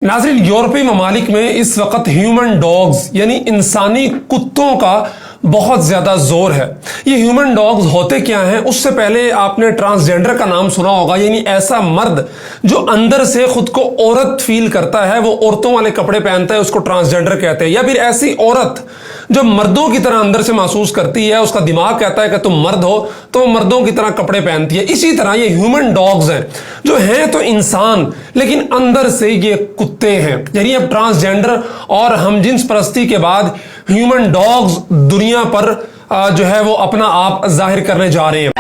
नाज़रीन, यूरोपीय ममालिक में इस वक्त ह्यूमन डॉग्स यानी इंसानी कुत्तों का बहुत ज़्यादा जोर है। ये ह्यूमन डॉग्स होते क्या हैं? उससे पहले आपने ट्रांसजेंडर का नाम सुना होगा, यानी ऐसा मर्द जो अंदर से खुद को औरत फील करता है, वो औरतों वाले कपड़े पहनता है, उसको ट्रांसजेंडर कहते हैं। या फिर ऐसी औरत जो मर्दों की तरह अंदर से महसूस करती है, उसका दिमाग कहता है कि तुम मर्द हो, तो वो मर्दों की तरह कपड़े पहनती है। इसी तरह ये ह्यूमन डॉग्स हैं जो हैं तो इंसान लेकिन अंदर से ये कुत्ते हैं। यानी अब ट्रांसजेंडर और हमजिन्स परस्ती के बाद ह्यूमन डॉग्स दुनिया पर जो है वो अपना आप जाहिर करने जा रहे हैं।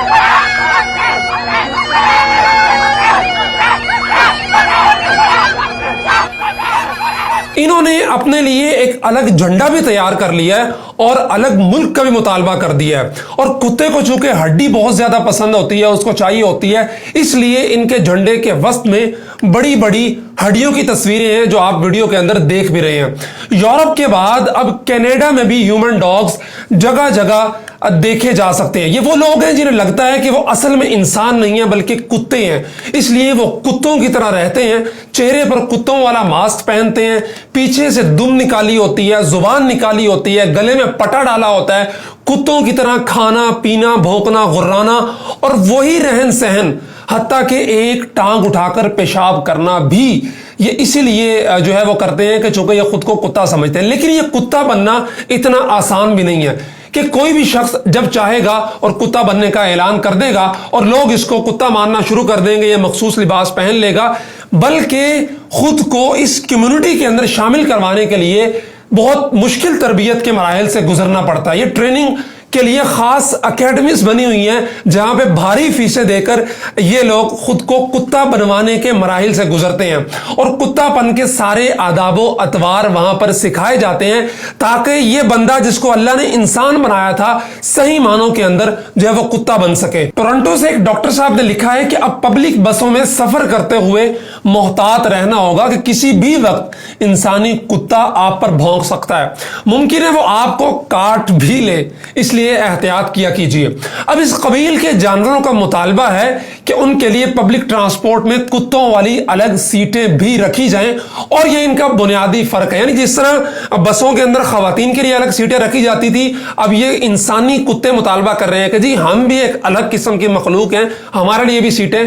इन्होंने अपने लिए एक अलग झंडा भी तैयार कर लिया है और अलग मुल्क का भी मुतालबा कर दिया है। और कुत्ते को चूंकि हड्डी बहुत ज्यादा पसंद होती है, उसको चाहिए होती है, इसलिए इनके झंडे के वस्त में बड़ी बड़ी हड्डियों की तस्वीरें हैं जो आप वीडियो के अंदर देख भी रहे हैं। यूरोप के बाद अब कनाडा में भी ह्यूमन डॉग्स जगह जगह देखे जा सकते हैं। ये वो लोग हैं जिन्हें लगता है कि वो असल में इंसान नहीं है बल्कि कुत्ते हैं, इसलिए वो कुत्तों की तरह रहते हैं। चेहरे पर कुत्तों वाला मास्क पहनते हैं, पीछे से दुम निकाली होती है, जुबान निकाली होती है, गले में पटा डाला होता है, कुत्तों की तरह खाना पीना भौंकना गुर्राना और वही रहन सहन, हत्ता कि एक टांग उठाकर पेशाब करना भी ये इसीलिए जो है वो करते हैं कि चूंकि ये खुद को कुत्ता समझते हैं। लेकिन ये कुत्ता बनना इतना आसान भी नहीं है कि कोई भी शख्स जब चाहेगा और कुत्ता बनने का ऐलान कर देगा और लोग इसको कुत्ता मानना शुरू कर देंगे, ये मखसूस लिबास पहन लेगा। बल्कि खुद को इस कम्युनिटी के अंदर शामिल करवाने के लिए बहुत मुश्किल तरबियत के मराहिल से गुजरना पड़ता है। ये ट्रेनिंग के लिए खास अकेडमीज बनी हुई हैं जहां पे भारी फीसें देकर ये लोग खुद को कुत्ता बनवाने के मराहिल से गुजरते हैं और कुत्तापन के सारे आदाबो अतवार वहां पर सिखाए जाते हैं ताकि ये बंदा जिसको अल्लाह ने इंसान बनाया था सही मानों के अंदर जो है वो कुत्ता बन सके। टोरंटो से एक डॉक्टर साहब ने लिखा है कि अब पब्लिक बसों में सफर करते हुए मोहतात रहना होगा कि किसी भी वक्त इंसानी कुत्ता आप पर भौंक सकता है, मुमकिन है वो आपको काट भी ले, इसलिए एहतियात किया कीजिए। अब इस कबील के जानवरों का मुतालबा है कि उनके लिए पब्लिक ट्रांसपोर्ट में कुत्तों वाली अलग सीटें भी रखी जाएं और ये इनका बुनियादी फर्क है। यानी जिस तरह बसों के अंदर खवातीन के लिए अलग सीटें रखी जाती थी, अब ये इंसानी कुत्ते मुतालबा कर रहे हैं कि जी हम भी एक अलग किस्म की मखलूक हैं, हमारे लिए भी सीटें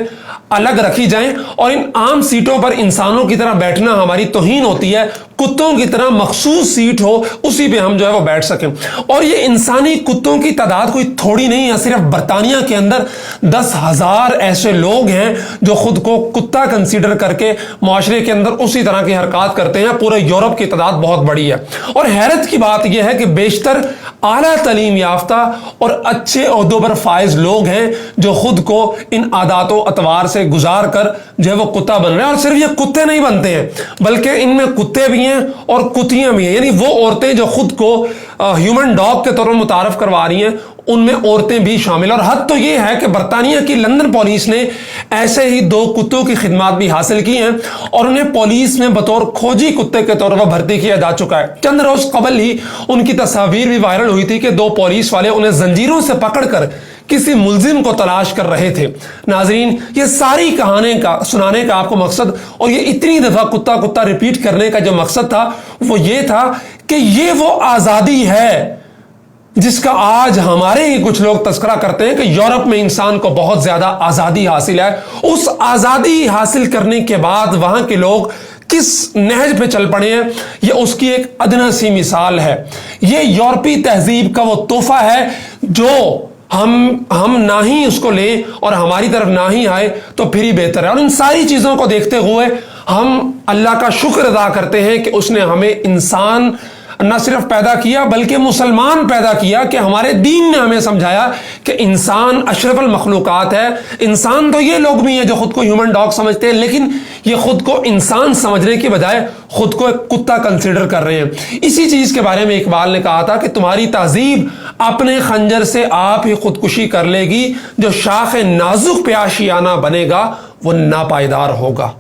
अलग रखी जाएं और इन आम सीटों पर इंसानों की तरह बैठना हमारी तौहीन होती है, कुत्तों की तरह मखसूस सीट हो उसी पे हम जो है वो बैठ सकें। और ये इंसानी कुत्तों की तादाद कोई थोड़ी नहीं है, सिर्फ बरतानिया के अंदर 10,000 ऐसे लोग हैं जो खुद को कुत्ता कंसीडर करके माशरे के अंदर उसी तरह की हरकत करते हैं। पूरे यूरोप की तादाद बहुत बड़ी है और हैरत की बात यह है कि बेशतर आला तालीम याफ्ता और अच्छे ओहदों पर फाइज लोग हैं जो खुद को इन आदातों अतवार से गुजार कर जो है वो कुत्ता बन रहे हैं। और सिर्फ ये कुत्ते नहीं बनते हैं बल्कि इनमें कुत्ते भी हैं और कुतियां भी हैं। यानी वो औरतें जो खुद को ह्यूमन डॉग के तौर पर मुतारफ करवा रही हैं उनमें औरतें भी शामिल। और हद तो ये है कि बरतानिया की लंदन पुलिस ने ऐसे ही 2 कुत्तों की खिदमत भी हासिल की हैं और उन्हें पुलिस में बतौर खोजी कुत्ते के तौर पर भर्ती किया जा चुका है। चंद रोज कबल ही उनकी तस्वीर भी वायरल हुई थी कि 2 पुलिस वाले उन्हें जंजीरों से पकड़कर किसी मुलजिम को तलाश कर रहे थे। नाजरीन, ये सारी कहानी का सुनाने का आपको मकसद और ये इतनी दफा कुत्ता कुत्ता रिपीट करने का जो मकसद था वो ये था कि ये वो आजादी है जिसका आज हमारे ही कुछ लोग तस्करा करते हैं कि यूरोप में इंसान को बहुत ज्यादा आजादी हासिल है। उस आजादी हासिल करने के बाद वहां के लोग किस नहज पे चल पड़े हैं, ये उसकी एक अदना सी मिसाल है। ये यूरोपी तहजीब का वो तोहफा है जो हम ना ही उसको लें और हमारी तरफ ना ही आए तो फिर ही बेहतर है। और इन सारी चीजों को देखते हुए हम अल्लाह का शुक्र अदा करते हैं कि उसने हमें इंसान न सिर्फ पैदा किया बल्कि मुसलमान पैदा किया, कि हमारे दीन ने हमें समझाया कि इंसान अशरफुल मखलूकात है। इंसान तो ये लोग भी हैं जो खुद को ह्यूमन डॉग समझते हैं, लेकिन ये खुद को इंसान समझने के बजाय खुद को एक कुत्ता कंसीडर कर रहे हैं। इसी चीज के बारे में इकबाल ने कहा था कि तुम्हारी तहजीब अपने खंजर से आप ही खुदकुशी कर लेगी, जो शाख नाजुक पे आशियाना बनेगा वो नापायदार होगा।